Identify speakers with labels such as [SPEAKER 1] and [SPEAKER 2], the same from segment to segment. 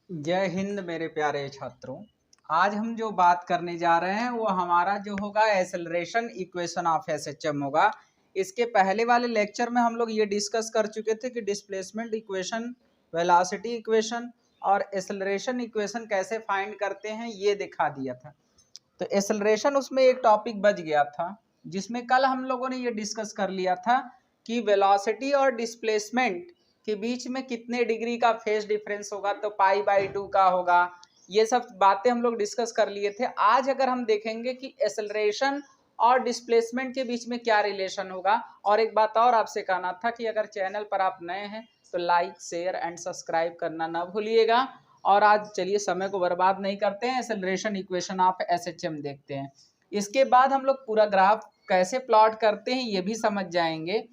[SPEAKER 1] जय हिंद मेरे प्यारे छात्रों। आज हम जो बात करने जा रहे हैं वो हमारा जो होगा एक्सेलरेशन इक्वेशन ऑफ एसएचएम होगा। इसके पहले वाले लेक्चर में हम लोग ये डिस्कस कर चुके थे कि डिस्प्लेसमेंट इक्वेशन, वेलोसिटी इक्वेशन और एक्सेलरेशन इक्वेशन कैसे फाइंड करते हैं ये दिखा दिया था। तो एक्सेलरेशन उसमें एक टॉपिक बच गया था, जिसमें कल हम लोगों ने ये डिस्कस कर लिया था कि वेलोसिटी और डिस्प्लेसमेंट के बीच में कितने डिग्री का फेज डिफरेंस होगा, तो पाई/2 का होगा। ये सब बातें हम लोग डिस्कस कर लिए थे। आज अगर हम देखेंगे कि एक्सेलरेशन और डिस्प्लेसमेंट के बीच में क्या रिलेशन होगा। और एक बात और आपसे कहना था कि अगर चैनल पर आप नए हैं तो लाइक, शेयर एंड सब्सक्राइब करना ना भूलिएगा। और आज चलिए समय को बर्बाद नहीं करते हैं, एक्सेलरेशन इक्वेशन ऑफ एसएचएम देखते हैं। इसके बाद हम लोग पूरा ग्राफ कैसे प्लॉट करते हैं ये भी समझ जाएंगे।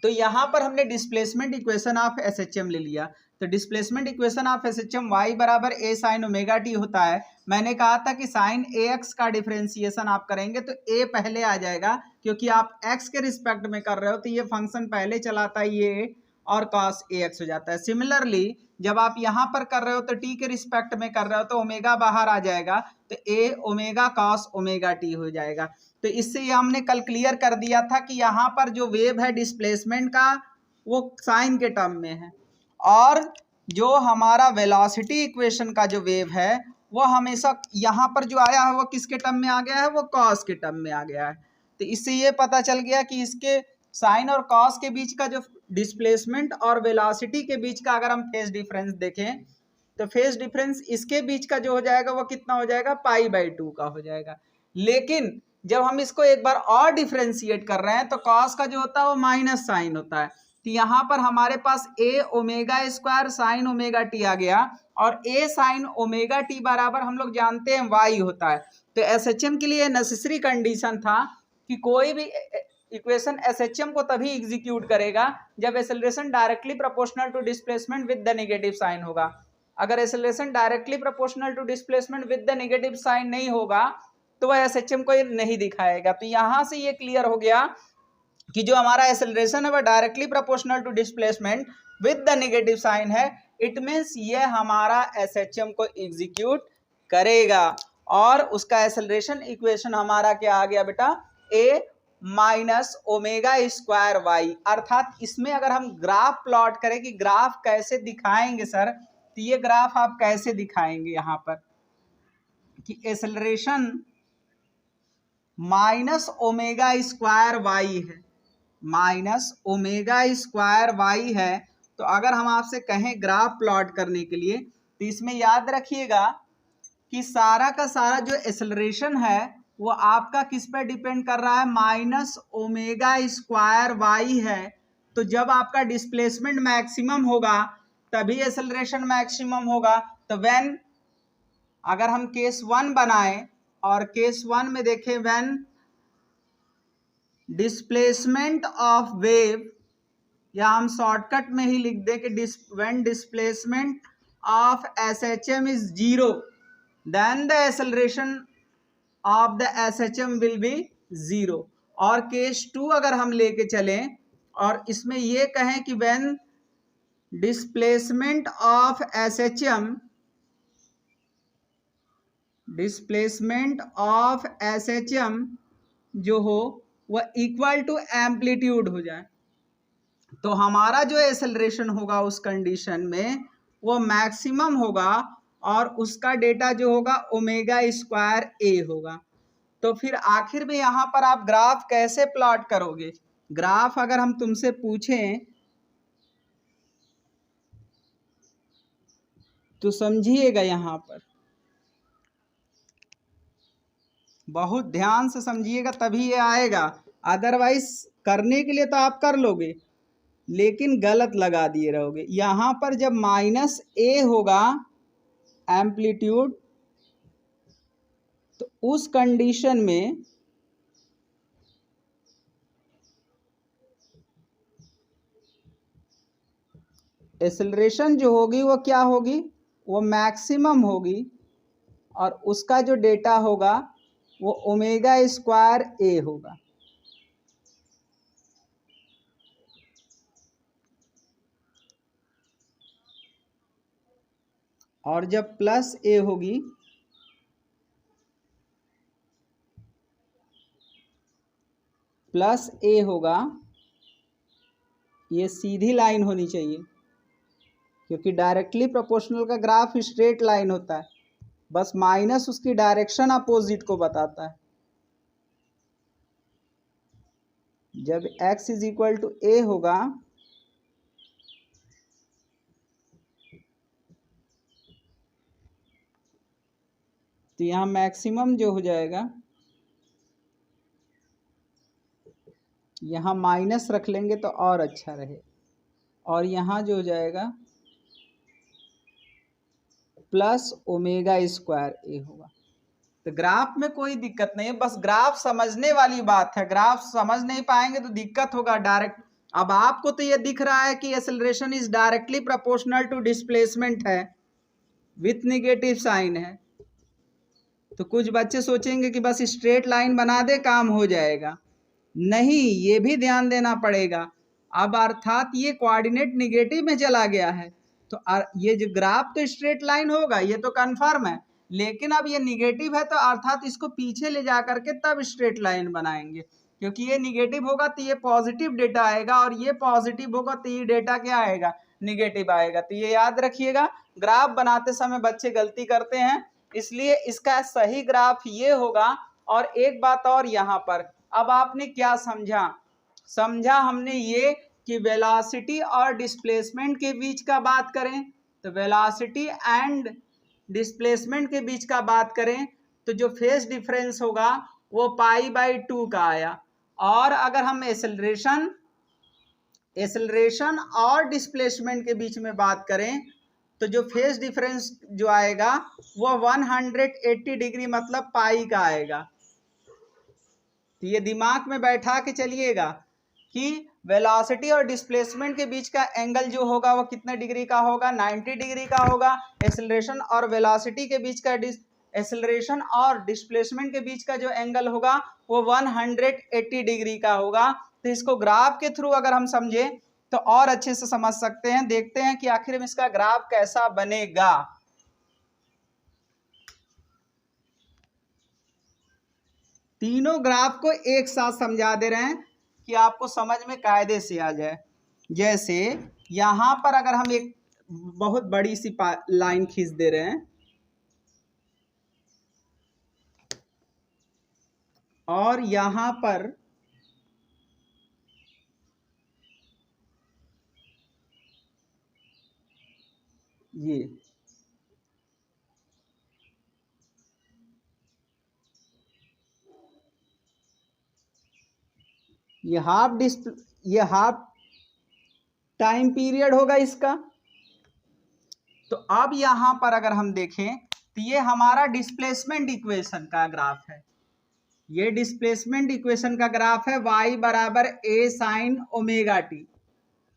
[SPEAKER 1] तो यहाँ पर हमने डिस्प्लेसमेंट इक्वेशन ऑफ एसएचएम ले लिया। तो displacement equation of SHM y बराबर a साइन ओमेगा टी होता है। मैंने कहा था कि साइन ax का डिफरेंशिएशन आप करेंगे तो a पहले आ जाएगा, क्योंकि आप x के रिस्पेक्ट में कर रहे हो तो ये फंक्शन पहले चलाता है ये, और cos ax हो जाता है। सिमिलरली जब आप यहाँ पर कर रहे हो तो t के रिस्पेक्ट में कर रहे हो तो ओमेगा बाहर आ जाएगा, तो a omega cos omega t हो जाएगा। तो इससे ये हमने कल क्लियर कर दिया था कि यहाँ पर जो वेव है डिस्प्लेसमेंट का वो साइन के टर्म में है, और जो हमारा वेलोसिटी इक्वेशन का जो वेव है वो हमेशा यहाँ पर जो आया है वो किसके टर्म में आ गया है, वो कॉस के टर्म में आ गया है। तो इससे ये पता चल गया कि इसके साइन और कॉस के बीच का जो डिस्प्लेसमेंट और वेलोसिटी के बीच का अगर हम फेज डिफरेंस देखें तो फेज डिफरेंस इसके बीच का जो हो जाएगा वो कितना हो जाएगा, पाई/2 का हो जाएगा। लेकिन जब हम इसको एक बार और डिफ्रेंशिएट कर रहे हैं तो कॉस का जो होता है वो माइनस साइन होता है। तो यहाँ पर हमारे पास a omega square sine omega T आ गया, और a साइन ओमेगा टी बराबर हम लोग जानते हैं y होता है। तो एसएचएम के लिए नेसेसरी कंडीशन था कि कोई भी इक्वेशन एसएचएम को तभी एग्जीक्यूट करेगा जब acceleration directly proportional to displacement with the negative sign होगा। अगर acceleration directly proportional to displacement with the negative sign नहीं होगा तो वह एसएचएम को नहीं दिखाएगा। तो यहां से ये क्लियर हो गया कि जो हमारा एक्सेलरेशन है वह directly proportional to displacement with the negative sign है। इट मींस ये हमारा एसएचएम को एग्जीक्यूट करेगा, और उसका एक्सेलरेशन इक्वेशन हमारा क्या आ गया बेटा, a minus omega square Y. अर्थात इसमें अगर हम ग्राफ प्लॉट करें कि ग्राफ कैसे दिखाएंगे सर, तो ये ग्राफ आप कैसे दिखाएंगे यहाँ पर कि acceleration minus omega square Y है, माइनस ओमेगा स्क्वायर वाई है। तो अगर हम आपसे कहें ग्राफ प्लॉट करने के लिए तो इसमें याद रखिएगा कि सारा का सारा जो एक्सेलरेशन है वो आपका किस पे डिपेंड कर रहा है, माइनस ओमेगा स्क्वायर वाई है। तो जब आपका डिस्प्लेसमेंट मैक्सिमम होगा तभी एक्सेलरेशन मैक्सिमम होगा। तो व्हेन, अगर हम केस 1 बनाएं और केस 1 में देखें, व्हेन डिस्प्लेसमेंट ऑफ वेव, या हम शॉर्टकट में ही लिख दें कि when displacement of SHM is zero then the acceleration of the SHM will be zero. और केस 2 अगर हम लेके चलें और इसमें ये कहें कि when displacement of SHM, displacement of SHM जो हो वह इक्वल टू एम्पलीट्यूड हो जाए, तो हमारा जो एक्सेलरेशन होगा उस कंडीशन में वो मैक्सिमम होगा, और उसका डेटा जो होगा ओमेगा स्क्वायर ए होगा। तो फिर आखिर में यहाँ पर आप ग्राफ कैसे प्लॉट करोगे। ग्राफ अगर हम तुमसे पूछें तो समझिएगा, यहाँ पर बहुत ध्यान से समझिएगा तभी ये आएगा, अदरवाइज करने के लिए तो आप कर लोगे लेकिन गलत लगा दिए रहोगे। यहाँ पर जब माइनस ए होगा एम्पलीट्यूड, तो उस कंडीशन में एक्सेलरेशन जो होगी वो क्या होगी, वो मैक्सिमम होगी, और उसका जो डेटा होगा वो ओमेगा स्क्वायर ए होगा। और जब प्लस ए होगी प्लस ए होगा, ये सीधी लाइन होनी चाहिए क्योंकि डायरेक्टली प्रोपोर्शनल का ग्राफ स्ट्रेट लाइन होता है, बस माइनस उसकी डायरेक्शन अपोजिट को बताता है। जब x इज इक्वल टू ए होगा तो यहाँ मैक्सिमम जो हो जाएगा, यहाँ माइनस रख लेंगे तो और अच्छा रहे, और यहाँ जो हो जाएगा प्लस ओमेगा स्क्वायर ए होगा। तो ग्राफ में कोई दिक्कत नहीं है, बस ग्राफ समझने वाली बात है। ग्राफ समझ नहीं पाएंगे तो दिक्कत होगा डायरेक्ट। अब आपको तो ये दिख रहा है कि acceleration is directly proportional to displacement है, विथ निगेटिव साइन है। तो कुछ बच्चे सोचेंगे कि बस स्ट्रेट लाइन बना दे काम हो जाएगा, नहीं, ये भी ध्यान देना पड़ेगा। अब अर्थात ये कोऑर्डिनेट निगेटिव में चला गया है तो ये जो ग्राफ तो स्ट्रेट लाइन होगा, ये तो कंफर्म है, लेकिन अब ये निगेटिव है तो अर्थात इसको पीछे ले जा करके तब स्ट्रेट लाइन बनाएंगे, क्योंकि ये निगेटिव होगा तो ये पॉजिटिव डेटा आएगा, और ये पॉजिटिव होगा तो ये डेटा क्या आएगा, निगेटिव आएगा। तो ये याद रखिएगा, ग्राफ बनाते समय बच्चे गलती करते हैं, इसलिए इसका सही ग्राफ ये होगा। और एक बात और यहाँ पर, अब आपने क्या समझा हमने ये कि वेलोसिटी और डिस्प्लेसमेंट के बीच का बात करें तो वेलोसिटी एंड डिस्प्लेसमेंट के बीच का बात करें तो जो फेज डिफरेंस होगा वो π/2 का आया। और अगर हम एक्सेलरेशन और डिस्प्लेसमेंट के बीच में बात करें तो जो फेज डिफरेंस जो आएगा वो 180 डिग्री मतलब पाई का आएगा। तो ये दिमाग में बैठा के चलिएगा कि वेलोसिटी और डिस्प्लेसमेंट के बीच का एंगल जो होगा वो कितने डिग्री का होगा, 90 डिग्री का होगा। एक्सेलरेशन और वेलोसिटी के बीच का एक्सेलरेशन और डिस्प्लेसमेंट के बीच का जो एंगल होगा वो 180 डिग्री का होगा। तो इसको ग्राफ के थ्रू अगर हम समझे तो और अच्छे से समझ सकते हैं। देखते हैं कि आखिर में इसका ग्राफ कैसा बनेगा। तीनों ग्राफ को एक साथ समझा दे रहे हैं कि आपको समझ में कायदे से आ जाए। जैसे यहां पर अगर हम एक बहुत बड़ी सी लाइन खींच दे रहे हैं और यहां पर ये हाफ टाइम पीरियड होगा इसका। तो अब यहां पर अगर हम देखें तो ये हमारा डिस्प्लेसमेंट इक्वेशन का ग्राफ है। ये डिस्प्लेसमेंट इक्वेशन का ग्राफ है y बराबर a साइन ओमेगा टी।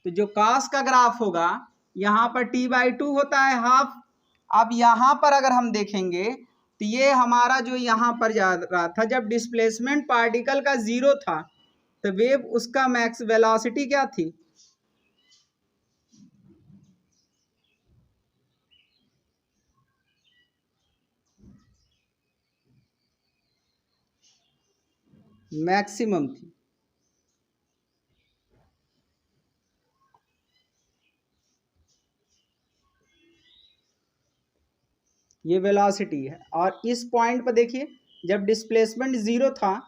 [SPEAKER 1] तो जो कॉस का ग्राफ होगा यहाँ पर t/2 होता है हाफ। अब यहाँ पर अगर हम देखेंगे तो ये हमारा जो यहाँ पर जा रहा था जब डिस्प्लेसमेंट पार्टिकल का 0 था तो वेव उसका मैक्स वेलोसिटी क्या थी, मैक्सिमम थी। ये वेलोसिटी है। और इस पॉइंट पर देखिए जब डिस्प्लेसमेंट 0 था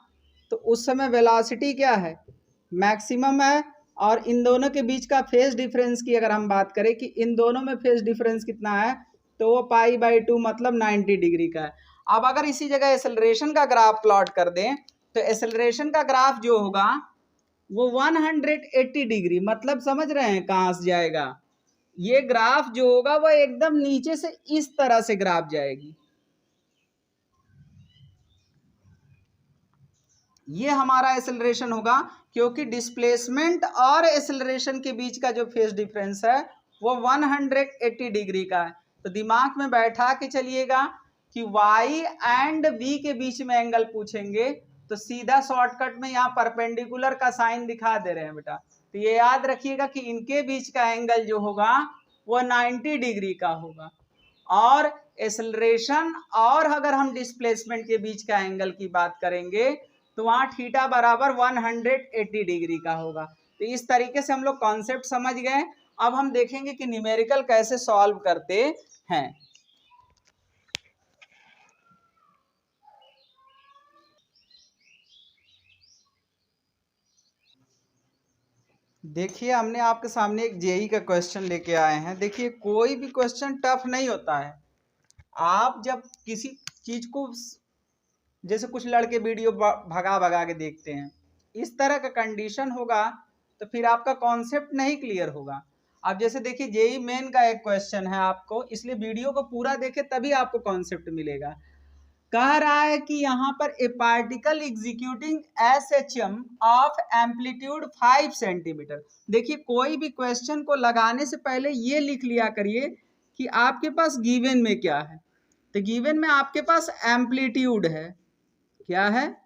[SPEAKER 1] तो उस समय वेलोसिटी क्या है, मैक्सिमम है। और इन दोनों के बीच का फेज डिफरेंस की अगर हम बात करें कि इन दोनों में फेज डिफरेंस कितना है तो वो π/2 मतलब 90 डिग्री का है। अब अगर इसी जगह एक्सेलरेशन का ग्राफ प्लॉट कर दें तो एक्सेलरेशन का ग्राफ जो होगा वो 180 डिग्री मतलब समझ रहे हैं कहाँ से जाएगा। ये ग्राफ जो होगा वह एकदम नीचे से इस तरह से ग्राफ जाएगी। ये हमारा एक्सेलरेशन होगा क्योंकि डिस्प्लेसमेंट और एक्सेलरेशन के बीच का जो फेज डिफरेंस है वो 180 डिग्री का है। तो दिमाग में बैठा के चलिएगा कि y एंड v के बीच में एंगल पूछेंगे तो सीधा शॉर्टकट में यहाँ परपेंडिकुलर का साइन दिखा दे रहे हैं बेटा। तो ये याद रखिएगा कि इनके बीच का एंगल जो होगा वो 90 डिग्री का होगा। और एक्सेलरेशन और अगर हम डिस्प्लेसमेंट के बीच का एंगल की बात करेंगे तो वहां थीटा बराबर 180 डिग्री का होगा। तो इस तरीके से हम लोग कॉन्सेप्ट समझ गए। अब हम देखेंगे कि न्यूमेरिकल कैसे सॉल्व करते हैं। देखिए हमने आपके सामने एक जेई का क्वेश्चन लेके आए हैं। देखिए कोई भी क्वेश्चन टफ नहीं होता है। आप जब किसी चीज को, जैसे कुछ लड़के वीडियो भगा भगा के देखते हैं, इस तरह का कंडीशन होगा तो फिर आपका कॉन्सेप्ट नहीं क्लियर होगा। अब जैसे देखिए जेई मेन का एक क्वेश्चन है आपको, इसलिए वीडियो को पूरा देखे तभी आपको कॉन्सेप्ट मिलेगा। कह रहा है कि यहाँ पर ए particle executing SHM of amplitude 5 centimetre. देखिए कोई भी क्वेश्चन को लगाने से पहले ये लिख लिया करिए कि आपके पास गिवन में क्या है। तो गिवन में आपके पास एम्पलीट्यूड है। क्या है?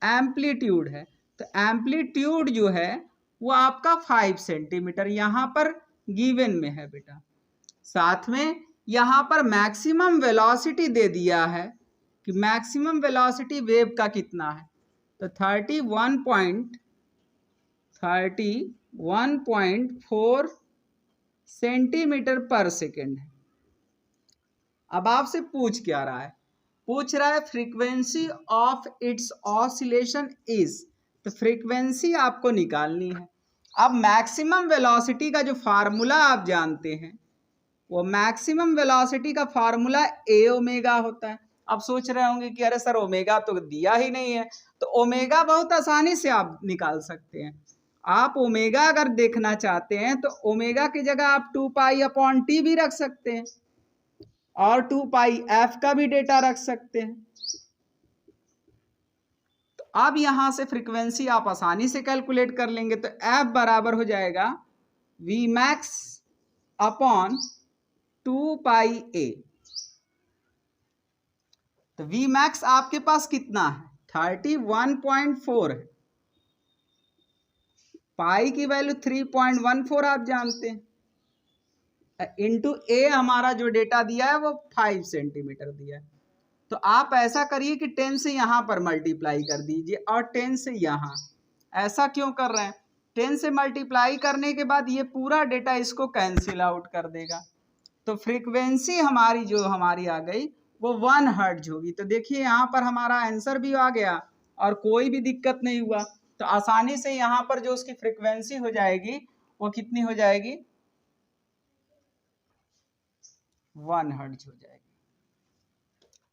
[SPEAKER 1] एम्पलीट्यूड है। तो एम्पलीट्यूड जो है वो आपका 5 सेंटीमीटर यहाँ पर गिवन में है बेटा। साथ में यहाँ पर मैक्सिमम वेलोसिटी दे दिया है कि मैक्सिमम वेलोसिटी वेव का कितना है। तो 31.4 सेंटीमीटर पर सेकेंड है। अब आपसे पूछ क्या रहा है? पूछ रहा है frequency of its oscillation is. तो फ्रीक्वेंसी आपको निकालनी है। अब मैक्सिमम वेलोसिटी का जो फार्मूला आप जानते हैं, वो मैक्सिमम वेलोसिटी का फार्मूला ए ओमेगा होता है। अब सोच रहे होंगे कि अरे सर ओमेगा तो दिया ही नहीं है। तो ओमेगा बहुत आसानी से आप निकाल सकते हैं। आप ओमेगा अगर देखना चाहते हैं तो ओमेगा की जगह आप 2π/T भी रख सकते हैं और 2πf का भी डेटा रख सकते हैं। तो अब यहां से फ्रीक्वेंसी आप आसानी से कैलकुलेट कर लेंगे। तो f बराबर हो जाएगा Vmax अपॉन 2πa। तो Vmax आपके पास कितना है? 31.4 है। पाई की वैल्यू 3.14 आप जानते हैं। इंटू ए हमारा जो डेटा दिया है वो 5 सेंटीमीटर दिया है। तो आप ऐसा करिए कि 10 से यहां पर मल्टीप्लाई कर दीजिए और 10 से यहां। ऐसा क्यों कर रहे हैं? 10 से मल्टीप्लाई करने के बाद ये पूरा डेटा इसको कैंसिल आउट कर देगा। तो फ्रीक्वेंसी हमारी जो हमारी आ गई वो 1 हर्ट्ज होगी। तो देखिए यहाँ पर हमारा आंसर भी आ गया और कोई भी दिक्कत नहीं हुआ। तो आसानी से यहाँ पर जो उसकी फ्रीक्वेंसी हो जाएगी वो कितनी हो जाएगी? 1 हर्ट्ज हो जाएगी।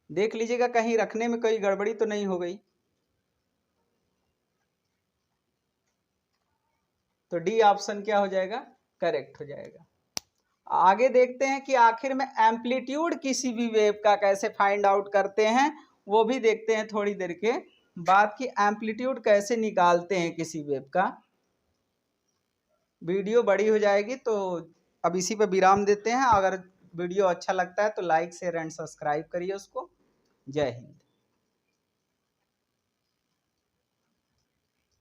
[SPEAKER 1] देख लीजिएगा कहीं रखने में कोई गड़बड़ी तो नहीं हो गई। तो डी ऑप्शन क्या हो जाएगा? करेक्ट हो जाएगा। आगे देखते हैं कि आखिर में एम्पलीट्यूड किसी भी वेव का कैसे फाइंड आउट करते हैं, वो भी देखते हैं थोड़ी देर के बाद कि एम्पलीट्यूड कैसे निकालते हैं किसी वेव का। वीडियो बड़ी हो जाएगी तो अब इसी पे विराम देते हैं। अगर वीडियो अच्छा लगता है तो लाइक शेयर एंड सब्सक्राइब करिए उसको। जय हिंद।